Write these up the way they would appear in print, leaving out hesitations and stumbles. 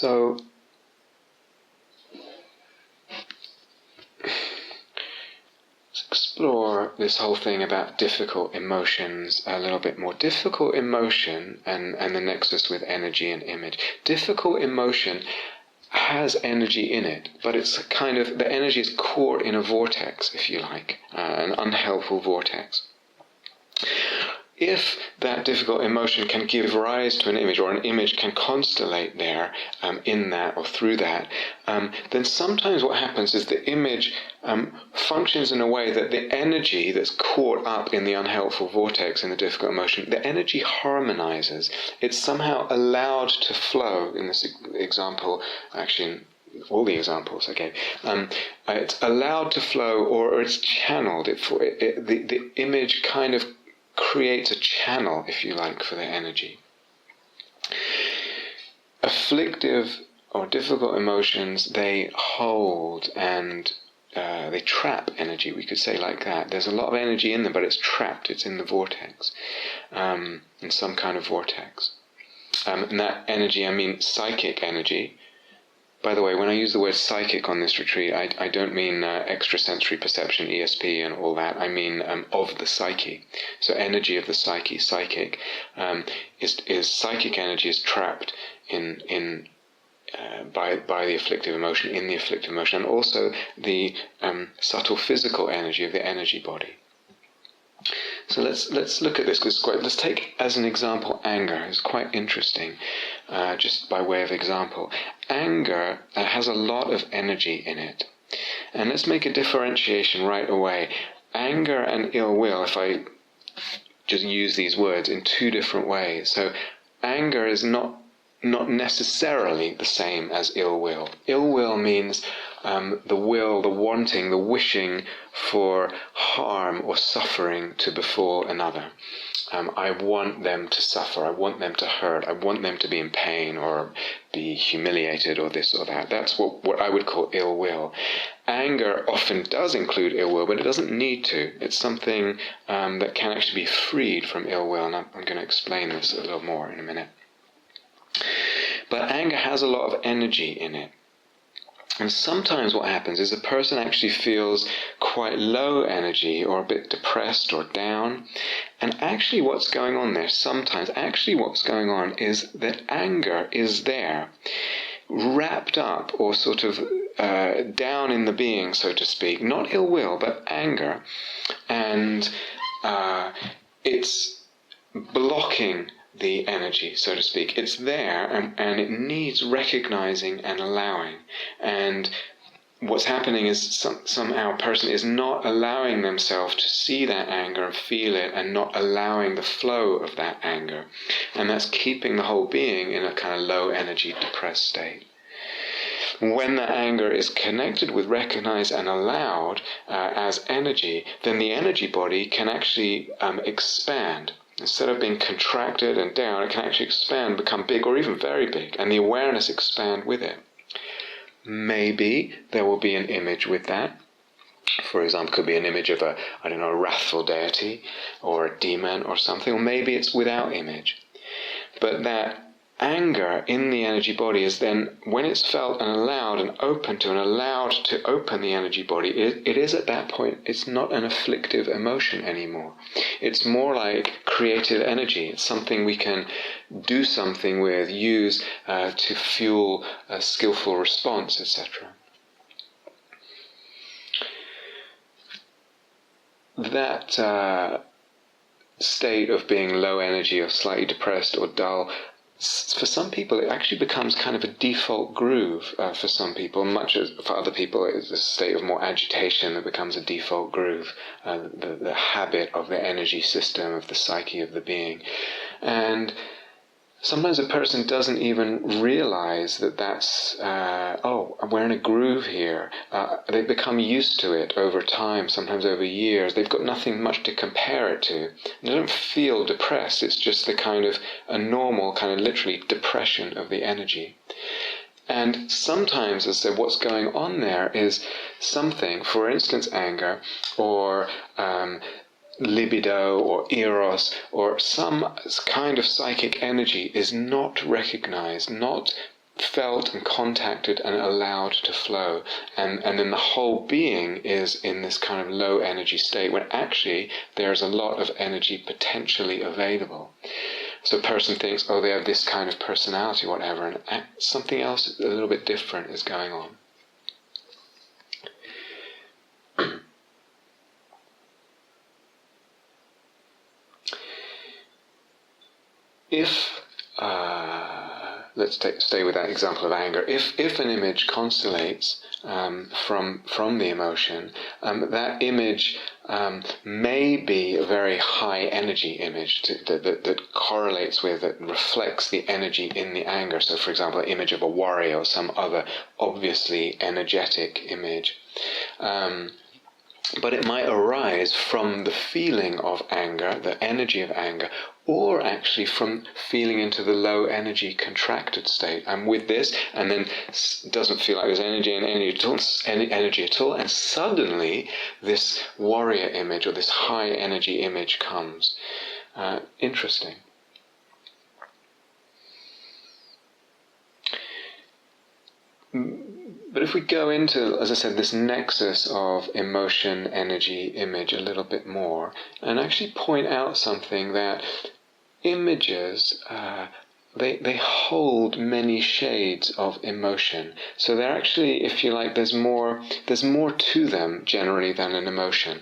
So, let's explore this whole thing about difficult emotions a little bit more. Difficult emotion and the nexus with energy and image. Difficult emotion has energy in it, but it's kind of, the energy is caught in a vortex, if you like, an unhelpful vortex. If that difficult emotion can give rise to an image, or an image can constellate there in that or through that, then sometimes what happens is the image functions in a way that the energy that's caught up in the unhelpful vortex in the difficult emotion, the energy harmonizes. It's somehow allowed to flow. In this example, actually in all the examples I gave, it's allowed to flow, or it's channeled. The image kind of creates a channel, if you like, for the energy. Afflictive or difficult emotions, they hold and they trap energy, we could say like that. There's a lot of energy in them, but it's trapped, it's in the vortex, in some kind of vortex. And that energy, I mean psychic energy. By the way, when I use the word psychic on this retreat, I don't mean extrasensory perception, ESP, and all that. I mean of the psyche. So energy of the psyche, psychic, is psychic energy is trapped in by the afflictive emotion, in the afflictive emotion, and also the subtle physical energy of the energy body. So let's look at this, because let's take as an example anger. It's quite interesting, just by way of example. Anger has a lot of energy in it, and let's make a differentiation right away. Anger and ill will, if I just use these words in two different ways. So anger is not necessarily the same as ill will. Ill will means the will, the wanting, the wishing for harm or suffering to befall another. I want them to suffer, I want them to hurt, I want them to be in pain or be humiliated or this or that. That's what I would call ill will. Anger often does include ill will, but it doesn't need to. It's something that can actually be freed from ill will, and I'm going to explain this a little more in a minute. But anger has a lot of energy in it. And sometimes what happens is a person actually feels quite low energy or a bit depressed or down. And actually what's going on there sometimes, what's going on is that anger is there, wrapped up or sort of down in the being, so to speak. Not ill will, but anger. And it's blocking the energy, so to speak. It's there, and it needs recognizing and allowing. And what's happening is somehow a person is not allowing themselves to see that anger and feel it, and not allowing the flow of that anger. And that's keeping the whole being in a kind of low energy, depressed state. When that anger is connected with, recognized and allowed as energy, then the energy body can actually expand. Instead of being contracted and down, it can actually expand, become big or even very big, and the awareness expand with it. Maybe there will be an image with that. For example, it could be an image of a wrathful deity or a demon or something, or maybe it's without image. But that anger in the energy body is then, when it's felt and allowed and open to, and allowed to open the energy body, it is at that point, it's not an afflictive emotion anymore. It's more like creative energy. It's something we can do something with, use to fuel a skillful response, etc. That state of being low energy or slightly depressed or dull, for some people it actually becomes kind of a default groove for some people, much as for other people it's a state of more agitation that becomes a default groove, the habit of the energy system, of the psyche of the being. And sometimes a person doesn't even realize that that's, we're in a groove here. They become used to it over time, sometimes over years. They've got nothing much to compare it to. They don't feel depressed. It's just the kind of a normal, kind of literally depression of the energy. And sometimes, as I said, what's going on there is something, for instance, anger, or libido or eros or some kind of psychic energy is not recognized, not felt and contacted and allowed to flow. And then the whole being is in this kind of low energy state when actually there's a lot of energy potentially available. So a person thinks, oh, they have this kind of personality, whatever, and something else a little bit different is going on. If, let's stay with that example of anger. If an image constellates from the emotion, that image may be a very high energy image that correlates with, that reflects the energy in the anger. So, for example, an image of a warrior or some other obviously energetic image. But it might arise from the feeling of anger, the energy of anger, or actually from feeling into the low energy contracted state. I'm with this, and then doesn't feel like there's energy at all, and suddenly this warrior image or this high energy image comes. Interesting. But if we go into, as I said, this nexus of emotion, energy, image a little bit more, and actually point out something that images, they hold many shades of emotion. So they're actually, if you like, there's more to them generally than an emotion.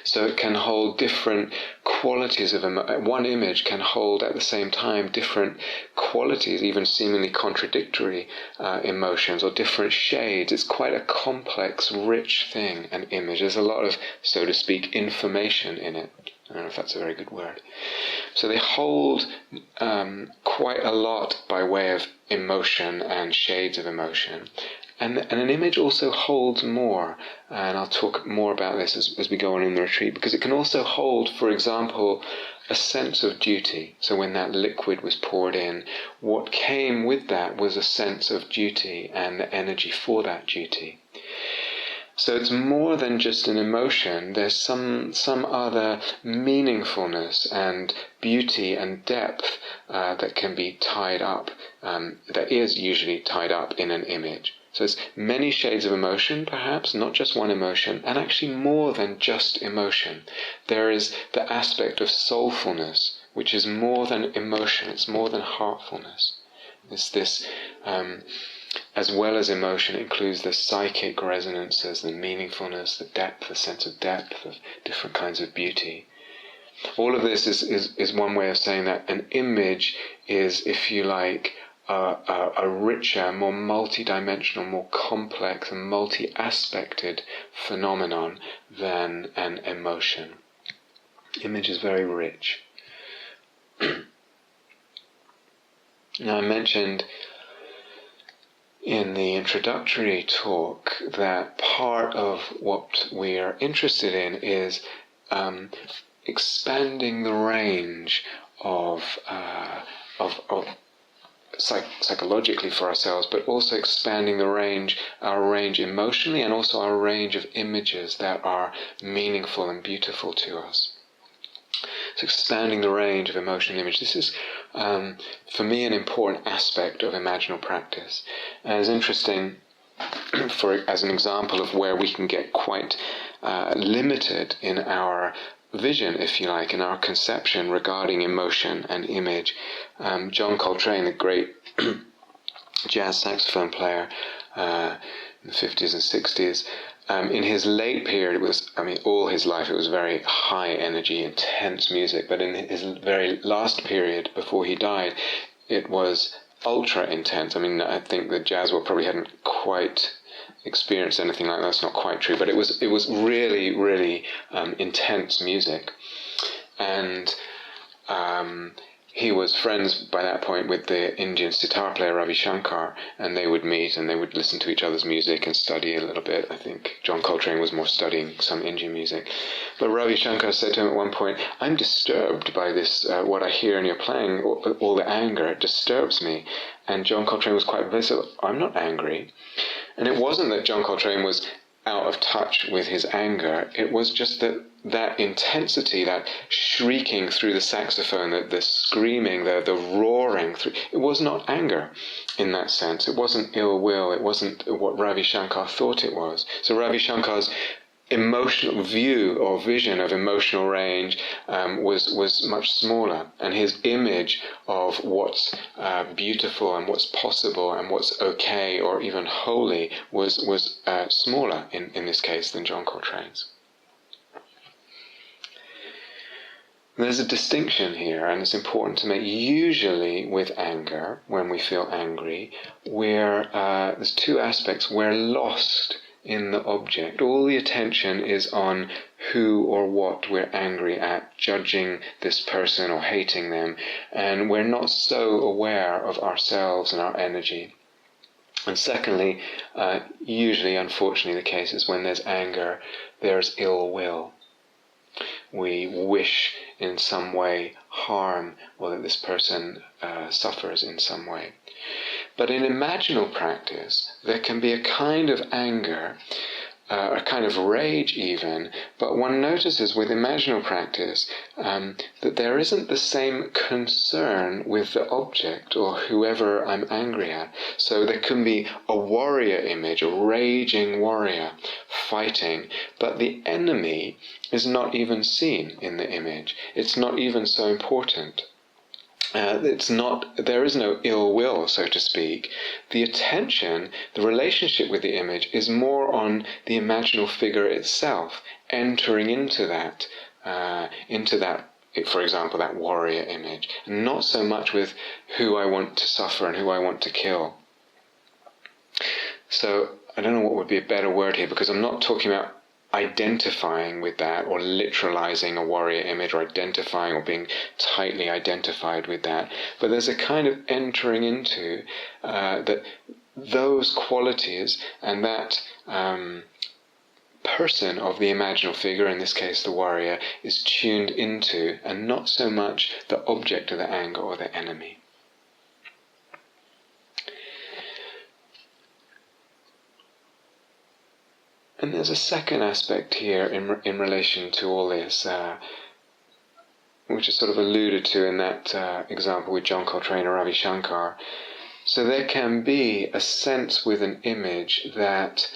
So it can hold different qualities of one image can hold at the same time different qualities, even seemingly contradictory emotions or different shades. It's quite a complex, rich thing, an image. There's a lot of, so to speak, information in it. I don't know if that's a very good word. So they hold quite a lot by way of emotion and shades of emotion. And an image also holds more, and I'll talk more about this as we go on in the retreat, because it can also hold, for example, a sense of duty. So when that liquid was poured in, what came with that was a sense of duty and the energy for that duty. So it's more than just an emotion. There's some other meaningfulness and beauty and depth that can be tied up, that is usually tied up in an image. So it's many shades of emotion, perhaps, not just one emotion, and actually more than just emotion. There is the aspect of soulfulness, which is more than emotion, it's more than heartfulness. It's this, as well as emotion, it includes the psychic resonances, the meaningfulness, the depth, the sense of depth of different kinds of beauty. All of this is one way of saying that an image is, if you like, a richer, more multi-dimensional, more complex and multi-aspected phenomenon than an emotion. Image is very rich. Now, I mentioned in the introductory talk that part of what we are interested in is expanding the range of psychologically for ourselves, but also expanding our range emotionally, and also our range of images that are meaningful and beautiful to us. So expanding the range of emotional image. This is, for me, an important aspect of imaginal practice. And it's interesting, as an example of where we can get quite limited in our vision, if you like, in our conception regarding emotion and image. John Coltrane, the great jazz saxophone player in the 50s and 60s, in his late period, all his life it was very high energy, intense music, but in his very last period before he died, it was ultra intense. I think the jazz world probably hadn't quite experienced anything like that. That's not quite true, but it was really, really intense music. And he was friends by that point with the Indian sitar player Ravi Shankar, and they would meet and they would listen to each other's music and study a little bit. I think John Coltrane was more studying some Indian music. But Ravi Shankar said to him at one point, "I'm disturbed by this, what I hear in your playing, all the anger, it disturbs me." And John Coltrane was quite evasive. "I'm not angry." And it wasn't that John Coltrane was out of touch with his anger. It was just that intensity, that shrieking through the saxophone, the screaming, the roaring through. It was not anger in that sense. It wasn't ill will. It wasn't what Ravi Shankar thought it was. So Ravi Shankar's emotional view or vision of emotional range was much smaller, and his image of what's beautiful and what's possible and what's okay or even holy was smaller in this case than John Coltrane's. There's a distinction here, and it's important to make. Usually with anger, when we feel angry, there's two aspects. We're lost in the object. All the attention is on who or what we're angry at, judging this person or hating them, and we're not so aware of ourselves and our energy. And secondly, usually, unfortunately, the case is when there's anger, there's ill will. We wish in some way harm, or that this person suffers in some way. But in imaginal practice, there can be a kind of anger, a kind of rage even, but one notices with imaginal practice that there isn't the same concern with the object or whoever I'm angry at. So there can be a warrior image, a raging warrior fighting, but the enemy is not even seen in the image. It's not even so important. There is no ill will, so to speak. The attention, the relationship with the image is more on the imaginal figure itself, entering into that, for example, that warrior image, and not so much with who I want to suffer and who I want to kill. So, I don't know what would be a better word here, because I'm not talking about identifying with that, or literalizing a warrior image, or identifying or being tightly identified with that, but there's a kind of entering into that those qualities and that person of the imaginal figure, in this case the warrior, is tuned into, and not so much the object of the anger or the enemy. And there's a second aspect here in relation to all this, which is sort of alluded to in that example with John Coltrane or Ravi Shankar. So there can be a sense with an image that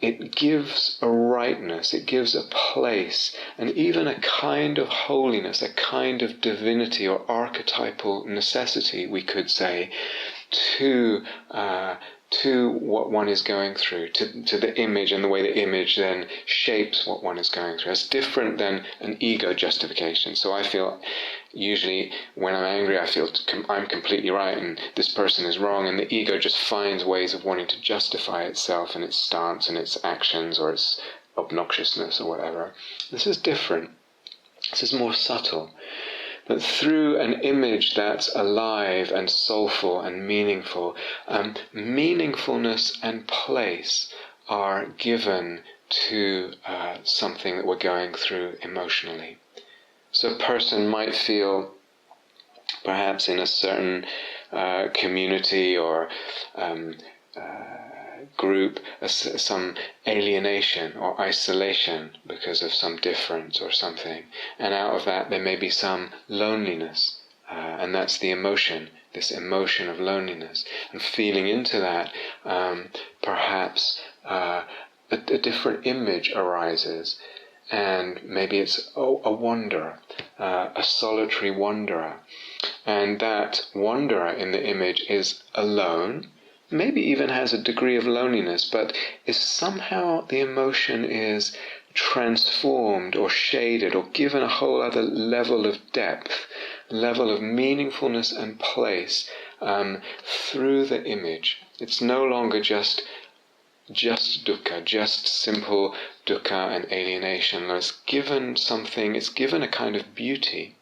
it gives a rightness, it gives a place, and even a kind of holiness, a kind of divinity or archetypal necessity, we could say, to what one is going through, to the image, and the way the image then shapes what one is going through. It's different than an ego justification. So I feel, usually when I'm angry, I feel I'm completely right and this person is wrong, and the ego just finds ways of wanting to justify itself and its stance and its actions or its obnoxiousness or whatever. This is different. This is more subtle. That through an image that's alive and soulful and meaningful, meaningfulness and place are given to something that we're going through emotionally. So a person might feel, perhaps in a certain community or group, some alienation or isolation because of some difference or something, and out of that there may be some loneliness, and that's the emotion, this emotion of loneliness, and feeling into that, perhaps a different image arises, and maybe it's a wanderer, a solitary wanderer, and that wanderer in the image is alone, maybe even has a degree of loneliness, but is somehow the emotion is transformed or shaded or given a whole other level of depth, level of meaningfulness and place through the image. It's no longer just dukkha, just simple dukkha and alienation. It's given something, it's given a kind of beauty.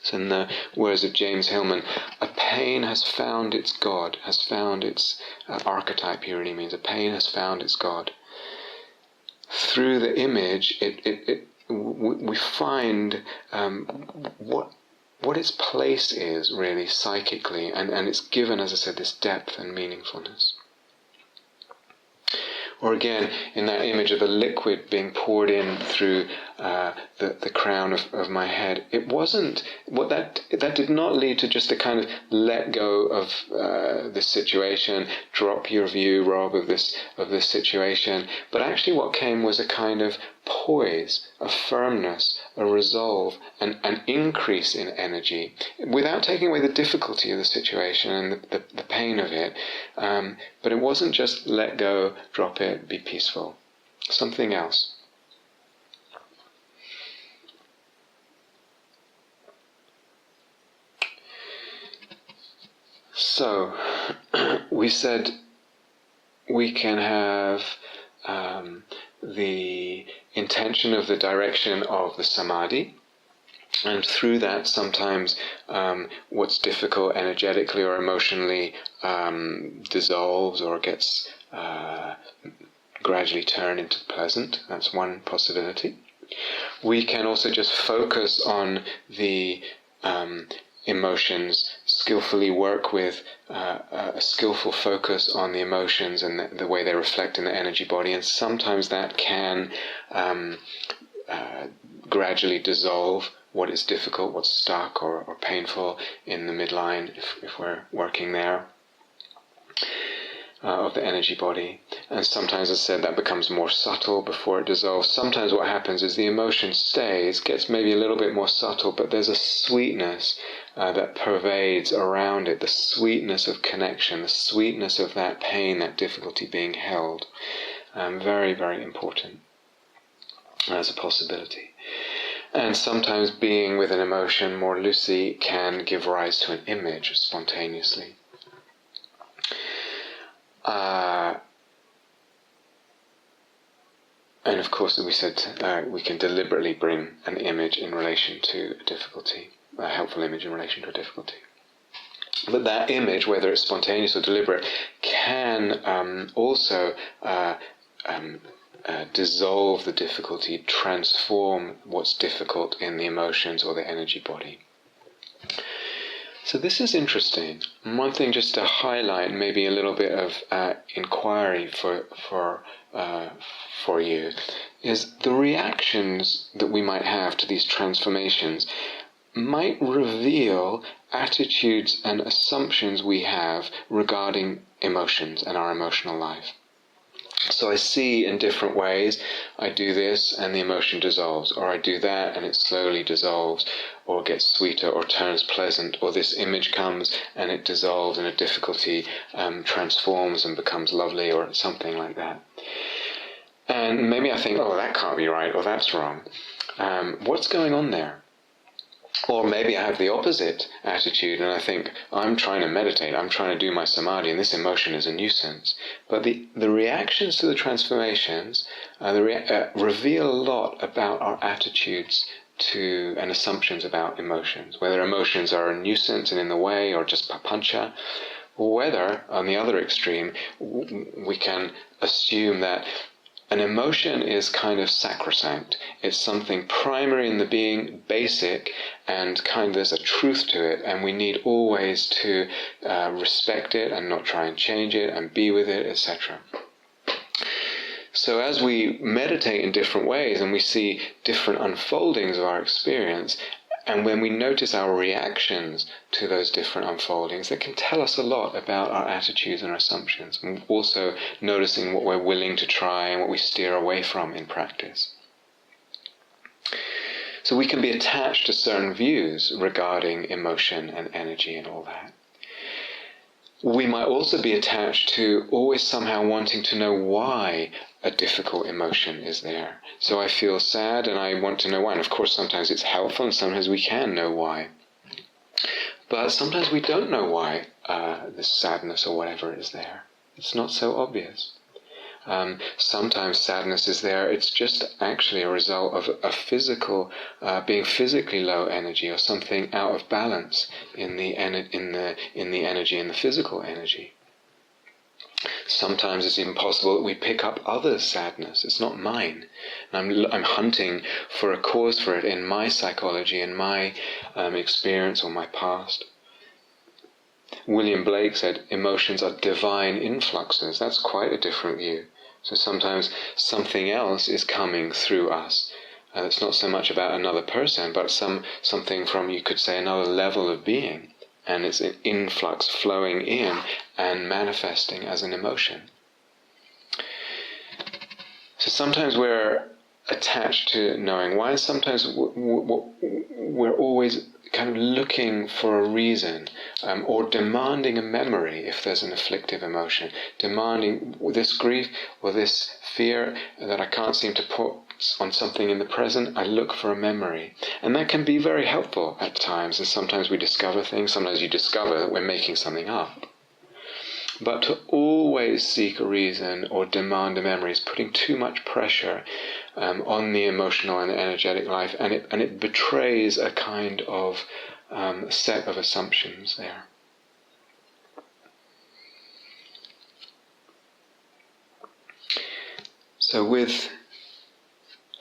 So in the words of James Hillman, a pain has found its God, has found its archetype. Here really means a pain has found its God. Through the image, we find what its place is really psychically, and it's given, as I said, this depth and meaningfulness. Or again, in that image of the liquid being poured in through the crown of my head, it wasn't that did not lead to just a kind of let go of this situation, drop your view, Rob, of this situation. But actually, what came was a kind of poise, a firmness, a resolve, an increase in energy, without taking away the difficulty of the situation and the pain of it. But it wasn't just let go, drop it, be peaceful. Something else. So, we said we can have the intention of the direction of the samadhi, and through that sometimes what's difficult energetically or emotionally dissolves or gets gradually turned into pleasant. That's one possibility. We can also just focus on the emotions, skillfully work with a skillful focus on the emotions and the way they reflect in the energy body, and sometimes that can gradually dissolve what is difficult, what's stuck or painful in the midline, if we're working there, of the energy body. And sometimes, as I said, that becomes more subtle before it dissolves. Sometimes what happens is the emotion stays, gets maybe a little bit more subtle, but there's a sweetness that pervades around it, the sweetness of connection, the sweetness of that pain, that difficulty being held. Very, very important as a possibility. And sometimes being with an emotion more loosely can give rise to an image spontaneously. And of course, we said we can deliberately bring an image in relation to a difficulty, a helpful image in relation to a difficulty. But that image, whether it's spontaneous or deliberate, can also dissolve the difficulty, transform what's difficult in the emotions or the energy body. So this is interesting. One thing just to highlight, maybe a little bit of inquiry for you, is the reactions that we might have to these transformations might reveal attitudes and assumptions we have regarding emotions and our emotional life. So I see in different ways, I do this and the emotion dissolves, or I do that and it slowly dissolves, or gets sweeter, or turns pleasant, or this image comes and it dissolves and a difficulty transforms and becomes lovely, or something like that. And maybe I think, oh, that can't be right, or that's wrong. What's going on there? Or maybe I have the opposite attitude and I think, I'm trying to meditate, I'm trying to do my samadhi, and this emotion is a nuisance. But the reactions to the transformations reveal a lot about our attitudes to and assumptions about emotions. Whether emotions are a nuisance and in the way, or just papancha, or whether, on the other extreme, we can assume that an emotion is kind of sacrosanct. It's something primary in the being, basic, and kind of there's a truth to it, and we need always to respect it and not try and change it and be with it, etc. So as we meditate in different ways and we see different unfoldings of our experience, and when we notice our reactions to those different unfoldings, that can tell us a lot about our attitudes and our assumptions, and also noticing what we're willing to try and what we steer away from in practice. So we can be attached to certain views regarding emotion and energy and all that. We might also be attached to always somehow wanting to know why a difficult emotion is there. So I feel sad and I want to know why. And of course sometimes it's helpful and sometimes we can know why. But sometimes we don't know why this sadness or whatever is there. It's not so obvious. Sometimes sadness is there, it's just actually a result of a physical, being physically low energy, or something out of balance in the energy, in the physical energy. Sometimes it's even possible that we pick up others' sadness. It's not mine. And I'm hunting for a cause for it in my psychology, in my experience or my past. William Blake said emotions are divine influxes. That's quite a different view. So sometimes something else is coming through us. It's not so much about another person, but something from, you could say, another level of being. And it's an influx flowing in and manifesting as an emotion. So sometimes we're attached to knowing why, and sometimes we're always kind of looking for a reason, or demanding a memory if there's an afflictive emotion, demanding this grief or this fear that I can't seem to put on something in the present. I look for a memory, and that can be very helpful at times, and sometimes we discover things, sometimes you discover that we're making something up. But to always seek a reason or demand a memory is putting too much pressure on the emotional and energetic life, and it betrays a kind of set of assumptions there. So with,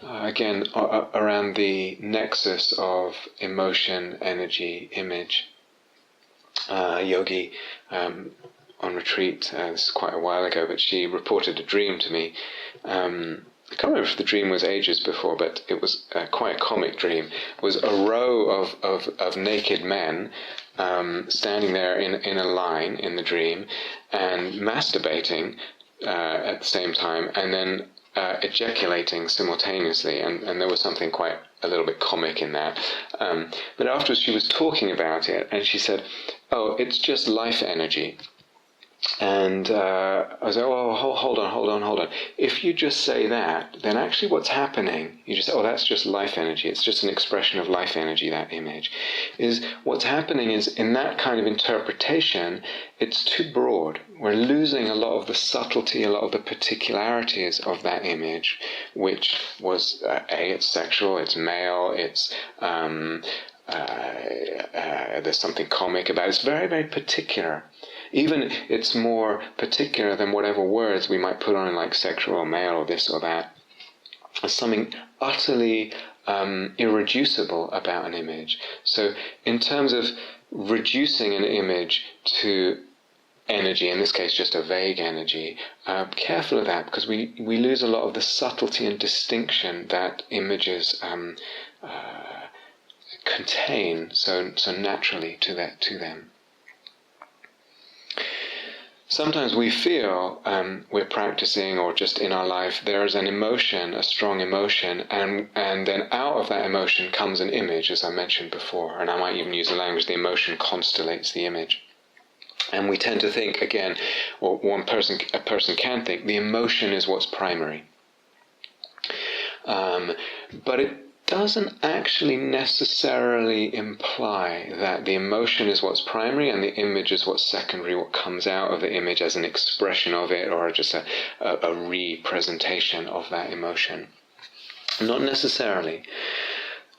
again, around the nexus of emotion, energy, image, yogi on retreat, this is quite a while ago, but she reported a dream to me. I can't remember if the dream was ages before, but it was quite a comic dream. It was a row of naked men standing there in a line in the dream and masturbating at the same time, and then ejaculating simultaneously, and there was something quite a little bit comic in that. But afterwards she was talking about it, and she said, "Oh, it's just life energy." And I was like, "Oh, hold on. If you just say that, then actually what's happening, you just say, oh, that's just life energy. It's just an expression of life energy, that image. Is what's happening is, in that kind of interpretation, it's too broad. We're losing a lot of the subtlety, a lot of the particularities of that image, which was, it's sexual, it's male, it's... there's something comic about it. It's very, very particular. Even it's more particular than whatever words we might put on, like sexual or male or this or that. There's something utterly irreducible about an image. So in terms of reducing an image to energy, in this case just a vague energy, careful of that, because we lose a lot of the subtlety and distinction that images contain so naturally to them. Sometimes we feel we're practicing, or just in our life, there is an emotion, a strong emotion, and then out of that emotion comes an image, as I mentioned before, and I might even use the language, the emotion constellates the image. And we tend to think, again, or a person can think, the emotion is what's primary. But it doesn't actually necessarily imply that the emotion is what's primary and the image is what's secondary, what comes out of the image as an expression of it, or just a representation of that emotion. Not necessarily.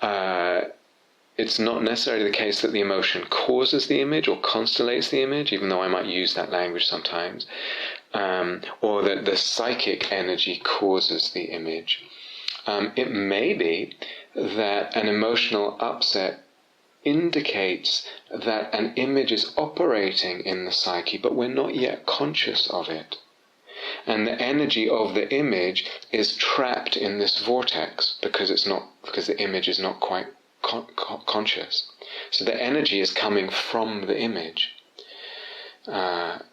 It's not necessarily the case that the emotion causes the image or constellates the image, even though I might use that language sometimes, or that the psychic energy causes the image. It may be that an emotional upset indicates that an image is operating in the psyche, but we're not yet conscious of it. And the energy of the image is trapped in this vortex because the image is not quite conscious. So the energy is coming from the image.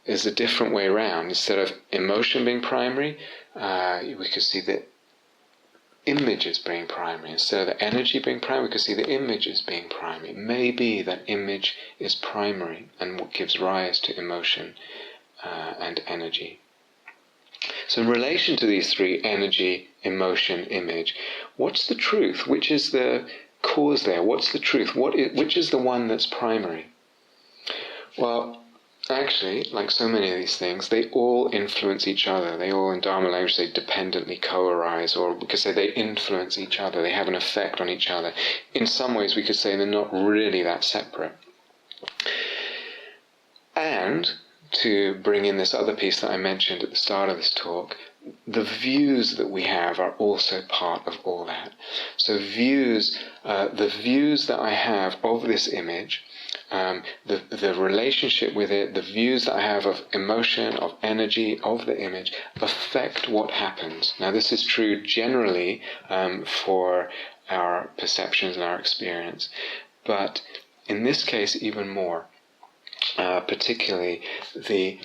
Is a different way around. Instead of emotion being primary, we could see the image as being primary. Instead of the energy being primary, we could see the image as being primary. It may be that image is primary and what gives rise to emotion and energy. So in relation to these three, energy, emotion, image, what's the truth? Which is the cause there? What's the truth? Which is the one that's primary? Well, actually, like so many of these things, they all influence each other. They all, in Dharma language, they dependently co-arise, or we could say they influence each other. They have an effect on each other. In some ways, we could say they're not really that separate. And to bring in this other piece that I mentioned at the start of this talk, the views that we have are also part of all that. So the views that I have of this image, the relationship with it, the views that I have of emotion, of energy, of the image, affect what happens. Now, this is true generally for our perceptions and our experience, but in this case even more, particularly the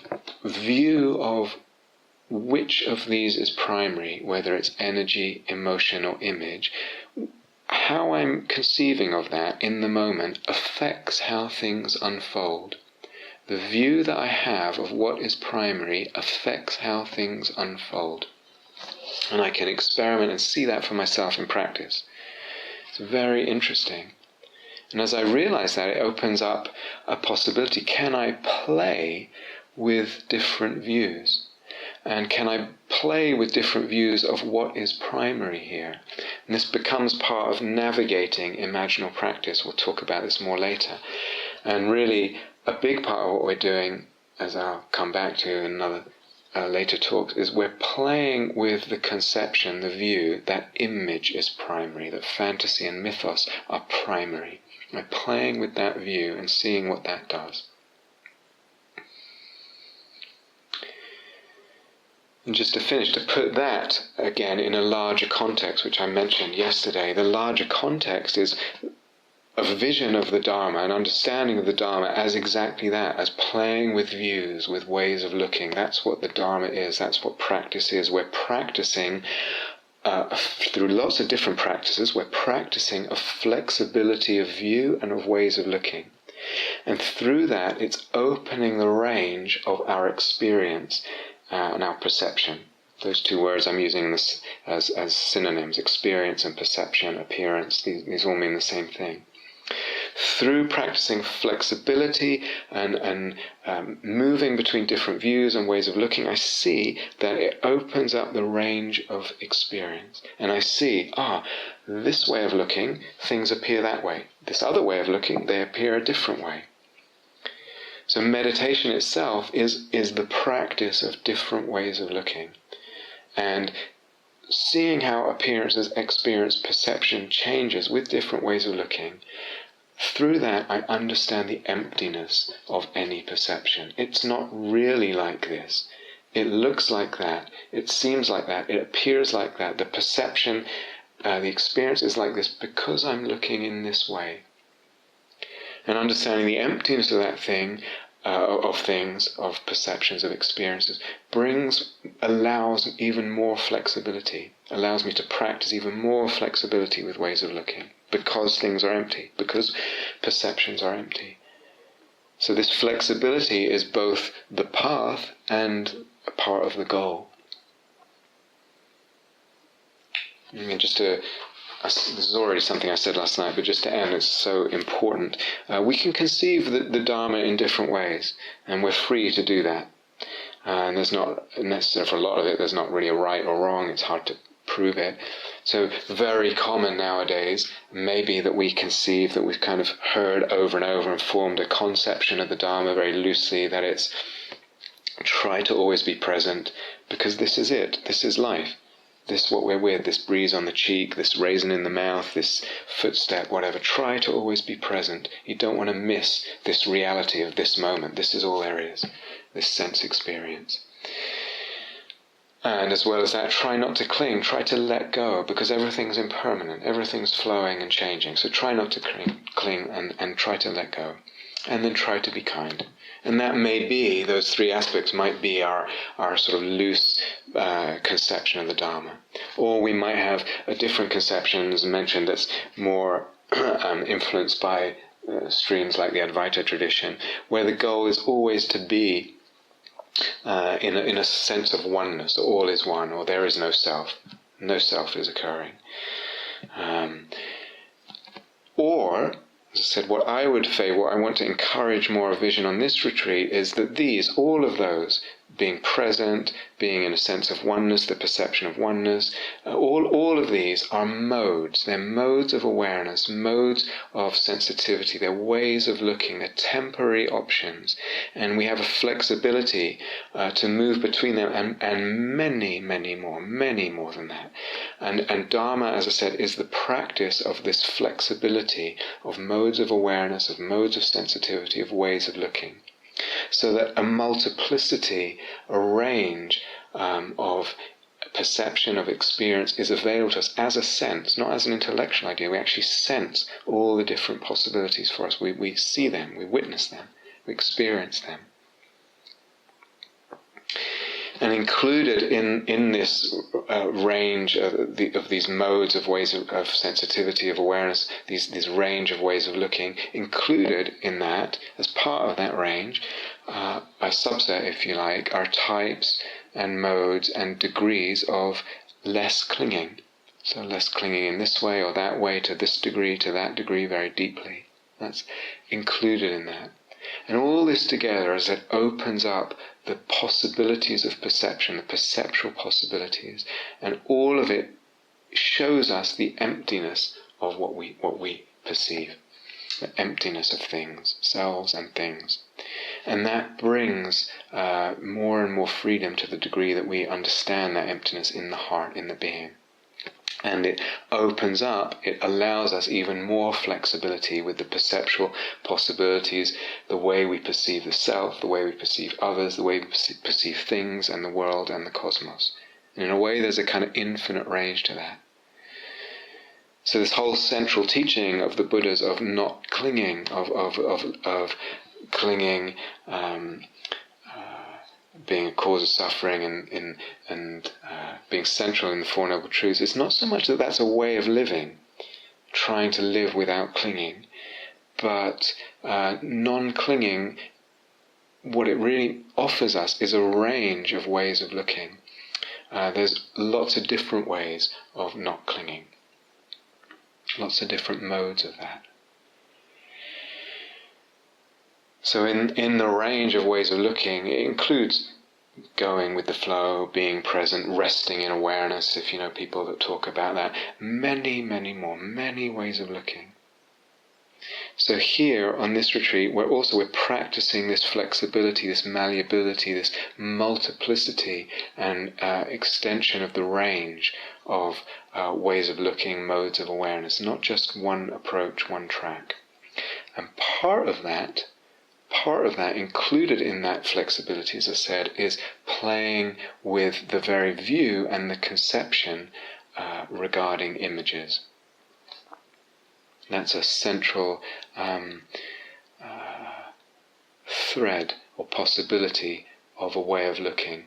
view of which of these is primary, whether it's energy, emotion, or image. How I'm conceiving of that in the moment affects how things unfold. The view that I have of what is primary affects how things unfold. And I can experiment and see that for myself in practice. It's very interesting. And as I realize that, it opens up a possibility. Can I play with different views? And can I play with different views of what is primary here? And this becomes part of navigating imaginal practice. We'll talk about this more later. And really, a big part of what we're doing, as I'll come back to in another later talks, is we're playing with the conception, the view, that image is primary, that fantasy and mythos are primary. We're playing with that view and seeing what that does. And just to finish, to put that again in a larger context, which I mentioned yesterday, the larger context is a vision of the Dharma, an understanding of the Dharma as exactly that, as playing with views, with ways of looking. That's what the Dharma is, that's what practice is. We're practicing, through lots of different practices, we're practicing a flexibility of view and of ways of looking. And through that, it's opening the range of our experience and our perception. Those two words I'm using this as synonyms, experience and perception, appearance, these all mean the same thing. Through practicing flexibility and moving between different views and ways of looking, I see that it opens up the range of experience. And I see, this way of looking, things appear that way. This other way of looking, they appear a different way. So meditation itself is the practice of different ways of looking. And seeing how appearances, experience, perception changes with different ways of looking. Through that, I understand the emptiness of any perception. It's not really like this. It looks like that. It seems like that. It appears like that. The perception, the experience is like this because I'm looking in this way. And understanding the emptiness of that thing, of things, of perceptions, of experiences, allows even more flexibility, allows me to practice even more flexibility with ways of looking, because things are empty, because perceptions are empty. So this flexibility is both the path and a part of the goal. This is already something I said last night, but just to end, it's so important. We can conceive the Dharma in different ways, and we're free to do that. And there's not necessarily, for a lot of it, there's not really a right or wrong. It's hard to prove it. So very common nowadays may be that we conceive, that we've kind of heard over and over and formed a conception of the Dharma very loosely, that it's try to always be present, because this is it, this is life. This is what we're with, this breeze on the cheek, this raisin in the mouth, this footstep, whatever. Try to always be present. You don't want to miss this reality of this moment. This is all there is, this sense experience. And as well as that, try not to cling, try to let go, because everything's impermanent, everything's flowing and changing. So try not to cling and try to let go. And then try to be kind. And that may be, those three aspects might be our sort of loose conception of the Dharma. Or we might have a different conception, as mentioned, that's more influenced by streams like the Advaita tradition, where the goal is always to be in a sense of oneness, all is one, or there is no self. No self is occurring. Or, as I said, what I want to encourage more of vision on this retreat is that all of those, being present, being in a sense of oneness, the perception of oneness. All of these are modes. They're modes of awareness, modes of sensitivity. They're ways of looking. They're temporary options. And we have a flexibility to move between them and many, many more than that. And Dharma, as I said, is the practice of this flexibility of modes of awareness, of modes of sensitivity, of ways of looking. So that a multiplicity, a range of perception, of experience is available to us as a sense, not as an intellectual idea. We actually sense all the different possibilities for us. We see them, we witness them, we experience them. And included in this range of these modes of ways of sensitivity, of awareness, this range of ways of looking, included in that, as part of that range, a subset, if you like, are types and modes and degrees of less clinging. So less clinging in this way or that way, to this degree, to that degree, very deeply. That's included in that. And all this together, as it opens up the possibilities of perception, the perceptual possibilities, and all of it shows us the emptiness of what we perceive, the emptiness of things, selves and things. And that brings more and more freedom to the degree that we understand that emptiness in the heart, in the being. And it opens up, it allows us even more flexibility with the perceptual possibilities, the way we perceive the self, the way we perceive others, the way we perceive things and the world and the cosmos. And in a way there's a kind of infinite range to that. So this whole central teaching of the Buddhas of not clinging, of clinging, being a cause of suffering and being central in the Four Noble Truths, it's not so much that that's a way of living, trying to live without clinging, but non-clinging, what it really offers us is a range of ways of looking. There's lots of different ways of not clinging, lots of different modes of that. So in the range of ways of looking, it includes going with the flow, being present, resting in awareness, if you know people that talk about that. Many ways of looking. So here on this retreat, we're practicing this flexibility, this malleability, this multiplicity and extension of the range of ways of looking, modes of awareness, not just one approach, one track. And part of that, included in that flexibility, as I said, is playing with the very view and the conception regarding images. That's a central thread or possibility of a way of looking.